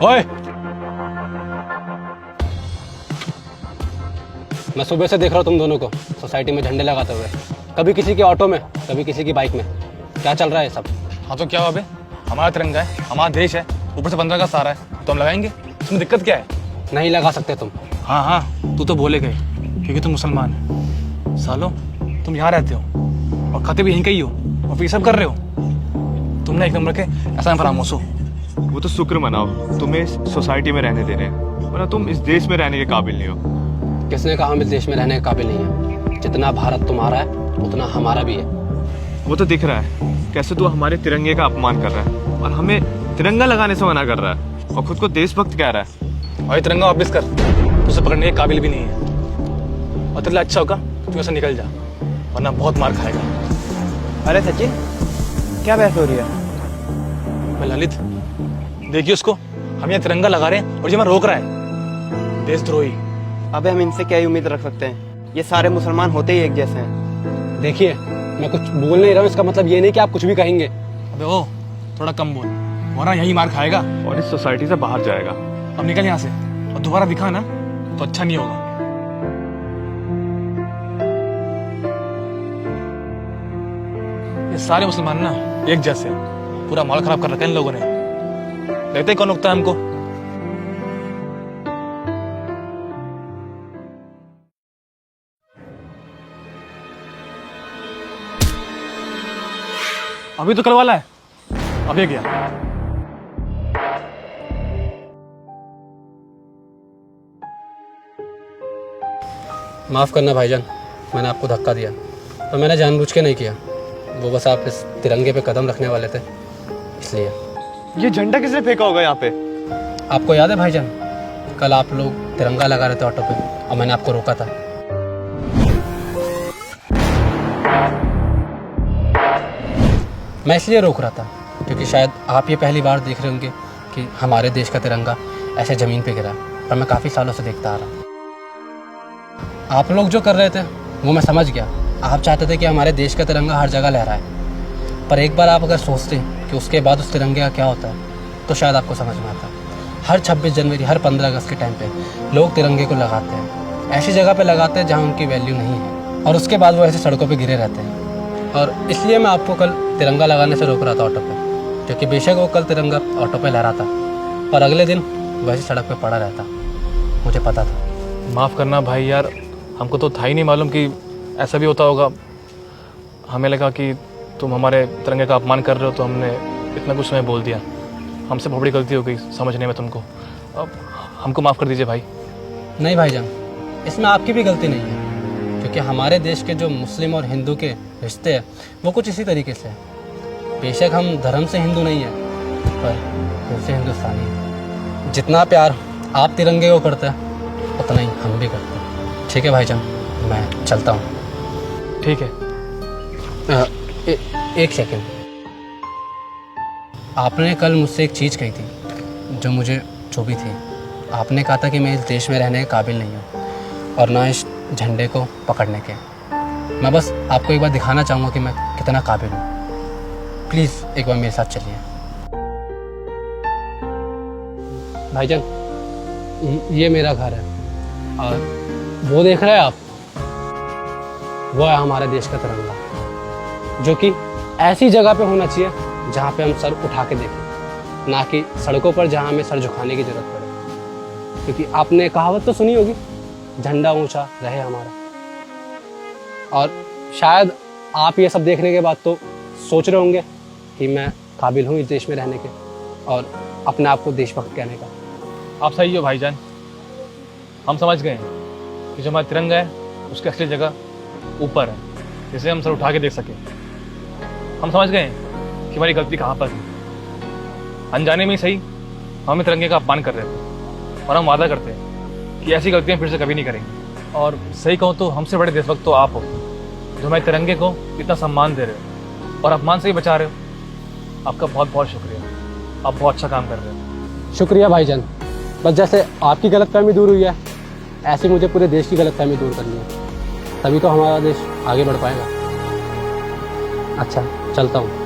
ओए, मैं सुबह से देख रहा हूँ तुम दोनों को सोसाइटी में झंडे लगाते हुए, कभी किसी के ऑटो में, कभी किसी की बाइक में। क्या चल रहा है सब? हाँ तो क्या हुआ बे, हमारा तिरंगा है, हमारा देश है, ऊपर से 15 अगस्त आ रहा है तो हम लगाएंगे, इसमें दिक्कत क्या है? नहीं लगा सकते तुम। हाँ हाँ, तू तो बोले गए क्योंकि तुम मुसलमान है। सालो, तुम यहाँ रहते हो और खाते भी यहीं का ही हो और फिर सब कर रहे हो। तुमने एक नंबर के ऐसा फरामोश हो। वो तो शुक्र मनाओ तुम्हें इस सोसाइटी में रहने दे रहे हैं, वरना तुम इस देश में रहने के काबिल नहीं हो। किसने कहा हम इस देश में रहने के काबिल नहीं है? जितना भारत तुम्हारा है उतना हमारा भी है। वो तो दिख रहा है कैसे तू हमारे तिरंगे का अपमान कर रहा है और हमें तिरंगा लगाने से मना कर रहा है और खुद को देशभक्त कह रहा है। और ये तिरंगा वापस कर, तुझे पकड़ने के काबिल भी नहीं है। और तेरे लिए अच्छा होगा तू ऐसा निकल जा, वरना बहुत मार खाएगा। अरे सचिन, क्या बहस हो रही है? मैं ललित, देखिए उसको, हम यहाँ तिरंगा लगा रहे हैं और ये मैं रोक रहा है। देशद्रोही। अबे हम इनसे क्या ही उम्मीद रख सकते हैं? ये सारे मुसलमान होते ही एक जैसे हैं। देखिए, मैं कुछ बोल नहीं रहा हूँ, इसका मतलब ये नहीं कि आप कुछ भी कहेंगे। अबे ओ, थोड़ा कम बोल, वरना यही मार खाएगा और इस सोसाइटी से बाहर जाएगा। अब निकल यहाँ से, और दोबारा दिखा ना तो अच्छा नहीं होगा। ये सारे मुसलमान ना एक जैसे, पूरा माहौल खराब कर रखा है इन लोगों ने। देखते हैं कौन रुकता है हमको। अभी तो कल वाला है, अभी गया। माफ़ करना भाईजान, मैंने आपको धक्का दिया, पर मैंने जानबूझ के नहीं किया। वो बस आप इस तिरंगे पे कदम रखने वाले थे, इसलिए। ये झंडा किसने फेंका होगा यहाँ पे? आपको याद है भाईजान, कल आप लोग तिरंगा लगा रहे थे ऑटो पे और मैंने आपको रोका था। मैं इसलिए रोक रहा था क्योंकि शायद आप ये पहली बार देख रहे होंगे कि हमारे देश का तिरंगा ऐसे ज़मीन पे गिरा, पर मैं काफ़ी सालों से देखता आ रहा। आप लोग जो कर रहे थे वो मैं समझ गया। आप चाहते थे कि हमारे देश का तिरंगा हर जगह लहराए, पर एक बार आप अगर सोचते कि उसके बाद उस तिरंगे का क्या होता है तो शायद आपको समझ में आता। हर 26 जनवरी, हर 15 अगस्त के टाइम पे लोग तिरंगे को लगाते हैं, ऐसी जगह पे लगाते हैं जहाँ उनकी वैल्यू नहीं है, और उसके बाद वो ऐसे सड़कों पे गिरे रहते हैं। और इसलिए मैं आपको कल तिरंगा लगाने से रोक रहा था ऑटो पे, क्योंकि बेशक वो कल तिरंगा ऑटो पे लहराता, पर अगले दिन वैसे सड़क पे पड़ा रहता, मुझे पता था। माफ़ करना भाई यार, हमको तो था ही नहीं मालूम कि ऐसा भी होता होगा। हमें लगा कि तुम हमारे तिरंगे का अपमान कर रहे हो तो हमने इतना कुछ तुम्हें बोल दिया। हमसे बहुत बड़ी गलती हो गई समझने में तुमको। अब हमको माफ़ कर दीजिए भाई। नहीं भाईजान, इसमें आपकी भी गलती नहीं है, क्योंकि हमारे देश के जो मुस्लिम और हिंदू के रिश्ते हैं वो कुछ इसी तरीके से हैं। बेशक हम धर्म से हिंदू नहीं हैं, पर दिल से हिंदुस्तानी हैं। जितना प्यार आप तिरंगे को करते हैं उतना ही हम भी करते हैं। ठीक है भाईजान, मैं चलता हूँ। ठीक है। एक सेकंड, आपने कल मुझसे एक चीज़ कही थी जो मुझे चुभी थी। आपने कहा था कि मैं इस देश में रहने के काबिल नहीं हूँ और ना इस झंडे को पकड़ने के। मैं बस आपको एक बार दिखाना चाहूँगा कि मैं कितना काबिल हूँ। प्लीज़ एक बार मेरे साथ चलिए। भाईजान, ये मेरा घर है और वो देख रहे हैं आप, वो है हमारे देश का तिरंगा, जो कि ऐसी जगह पे होना चाहिए जहाँ पे हम सर उठा के देखें, ना कि सड़कों पर जहाँ हमें सर झुकाने की जरूरत पड़े। क्योंकि आपने कहावत तो सुनी होगी, झंडा ऊंचा रहे हमारा। और शायद आप ये सब देखने के बाद तो सोच रहे होंगे कि मैं काबिल हूँ इस देश में रहने के और अपने आप को देशभक्त कहने का। आप सही हो भाईजान, हम समझ गए कि जो हमारा तिरंगा है उसकी असली जगह ऊपर है, जिसे हम सर उठा के देख सकें। हम समझ गए कि हमारी गलती कहाँ पर है। अनजाने में ही सही हम तिरंगे का अपमान कर रहे थे, और हम वादा करते हैं कि ऐसी गलतियाँ फिर से कभी नहीं करेंगे। और सही कहूँ तो हमसे बड़े देशभक्त तो आप हो, जो हमारे तिरंगे को इतना सम्मान दे रहे हो और अपमान से ही बचा रहे हो। आपका बहुत बहुत शुक्रिया, आप बहुत अच्छा काम कर रहे हो। शुक्रिया भाईजान। बस जैसे आपकी गलतफहमी दूर हुई है, ऐसे मुझे पूरे देश की गलतफहमी दूर करनी है, तभी तो हमारा देश आगे बढ़ पाएगा। अच्छा, चलता हूँ।